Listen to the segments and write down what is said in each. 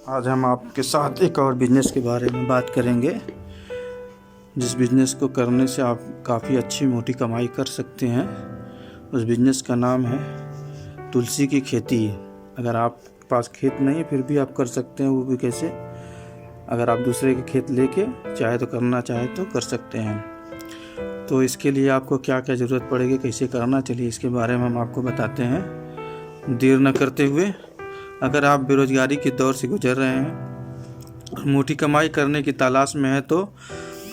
आज हम आपके साथ एक और बिज़नेस के बारे में बात करेंगे, जिस बिज़नेस को करने से आप काफ़ी अच्छी मोटी कमाई कर सकते हैं। उस बिज़नेस का नाम है तुलसी की खेती। अगर आप पास खेत नहीं है फिर भी आप कर सकते हैं। वो भी कैसे? अगर आप दूसरे के खेत लेके चाहे तो करना चाहे तो कर सकते हैं। तो इसके लिए आपको क्या क्या ज़रूरत पड़ेगी, कैसे करना, चलिए इसके बारे में हम आपको बताते हैं। देर न करते हुए, अगर आप बेरोज़गारी के दौर से गुजर रहे हैं और मोटी कमाई करने की तलाश में है तो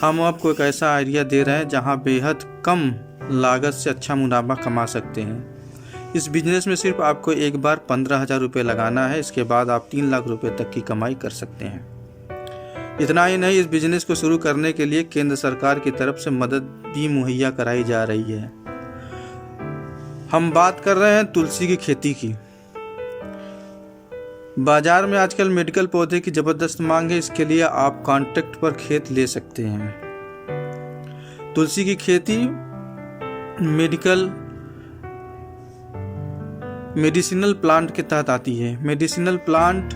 हम आपको एक ऐसा आइडिया दे रहे हैं जहां बेहद कम लागत से अच्छा मुनाफा कमा सकते हैं। इस बिज़नेस में सिर्फ आपको एक बार 15,000 रुपये लगाना है। इसके बाद आप 3 लाख रुपये तक की कमाई कर सकते हैं। इतना ही नहीं, इस बिज़नेस को शुरू करने के लिए केंद्र सरकार की तरफ से मदद भी मुहैया कराई जा रही है। हम बात कर रहे हैं तुलसी की खेती की। बाजार में आजकल मेडिकल पौधे की ज़बरदस्त मांग है। इसके लिए आप कॉन्ट्रैक्ट पर खेत ले सकते हैं। तुलसी की खेती मेडिसिनल प्लांट के तहत आती है। मेडिसिनल प्लांट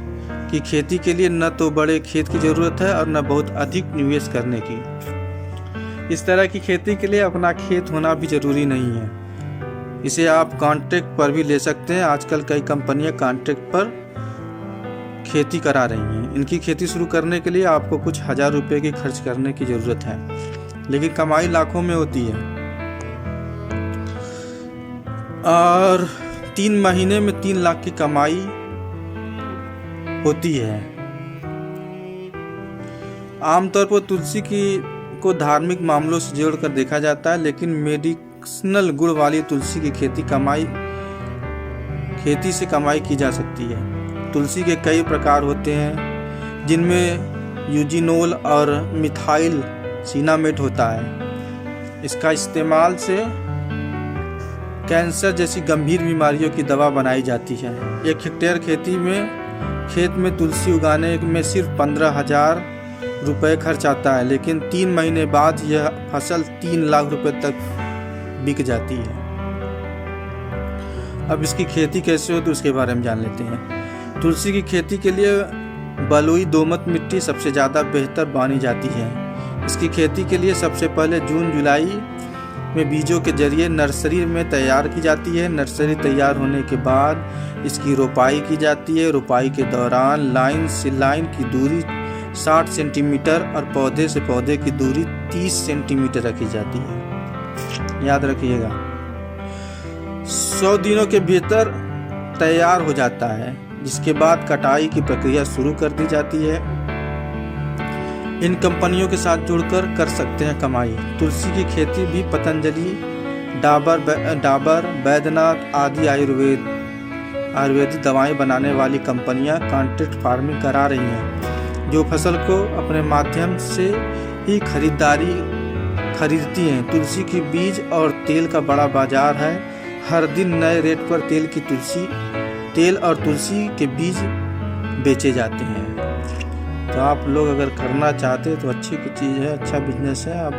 की खेती के लिए न तो बड़े खेत की ज़रूरत है और न बहुत अधिक निवेश करने की। इस तरह की खेती के लिए अपना खेत होना भी ज़रूरी नहीं है। इसे आप कॉन्ट्रैक्ट पर भी ले सकते हैं। आजकल कई कंपनियां कॉन्ट्रैक्ट पर खेती करा रही हैं। इनकी खेती शुरू करने के लिए आपको कुछ 1,000 रुपये की खर्च करने की ज़रूरत है, लेकिन कमाई लाखों में होती है। और 3 महीने में 3 लाख की कमाई होती है। आमतौर पर तुलसी को धार्मिक मामलों से जोड़कर देखा जाता है, लेकिन मेडिसिनल गुण वाली तुलसी की खेती से कमाई की जा सकती है। तुलसी के कई प्रकार होते हैं, जिनमें यूजिनोल और मिथाइल सिनामेट होता है। इसका इस्तेमाल से कैंसर जैसी गंभीर बीमारियों की दवा बनाई जाती है। 1 हेक्टेयर खेत में तुलसी उगाने में सिर्फ 15,000 रुपये खर्च आता है, लेकिन 3 महीने बाद यह फसल 3 लाख रुपये तक बिक जाती है। अब इसकी खेती कैसे हो तो उसके बारे में जान लेते हैं। तुलसी की खेती के लिए बलुई दोमट मिट्टी सबसे ज़्यादा बेहतर मानी जाती है। इसकी खेती के लिए सबसे पहले जून जुलाई में बीजों के जरिए नर्सरी में तैयार की जाती है। नर्सरी तैयार होने के बाद इसकी रोपाई की जाती है। रोपाई के दौरान लाइन से लाइन की दूरी 60 सेंटीमीटर और पौधे से पौधे की दूरी 30 सेंटीमीटर रखी जाती है। याद रखिएगा, 100 दिनों के भीतर तैयार हो जाता है, जिसके बाद कटाई की प्रक्रिया शुरू कर दी जाती है। इन कंपनियों के साथ जुड़कर कर सकते हैं कमाई। तुलसी की खेती भी पतंजलि, डाबर, बैद्यनाथ आदि आयुर्वेदिक दवाएं बनाने वाली कंपनियां कॉन्ट्रैक्ट फार्मिंग करा रही हैं, जो फसल को अपने माध्यम से ही खरीदती हैं। तुलसी की बीज और तेल का बड़ा बाजार है। हर दिन नए रेट पर तेल और तुलसी के बीज बेचे जाते हैं। तो आप लोग अगर करना चाहते हैं तो अच्छी चीज़ है, अच्छा बिजनेस है। आप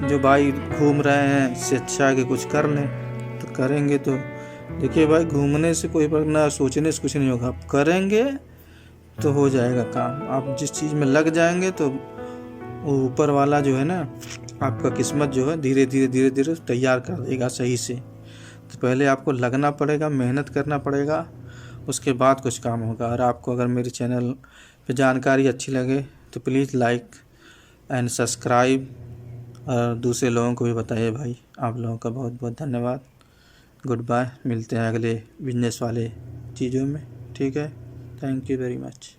जो भाई घूम रहे हैं इससे अच्छा है कि कुछ कर लें। तो करेंगे तो देखिए भाई, घूमने से कोई फर्क ना, सोचने से कुछ नहीं होगा। आप करेंगे तो हो जाएगा काम। आप जिस चीज़ में लग जाएंगे तो वो ऊपर वाला जो है ना, आपका किस्मत जो है धीरे धीरे तैयार कर देगा सही से। तो पहले आपको लगना पड़ेगा, मेहनत करना पड़ेगा, उसके बाद कुछ काम होगा। और आपको अगर मेरे चैनल पे जानकारी अच्छी लगे तो प्लीज़ लाइक एंड सब्सक्राइब और दूसरे लोगों को भी बताइए भाई। आप लोगों का बहुत बहुत धन्यवाद। Good bye. मिलते हैं अगले बिजनेस वाले चीज़ों में। ठीक है, थैंक यू वेरी मच।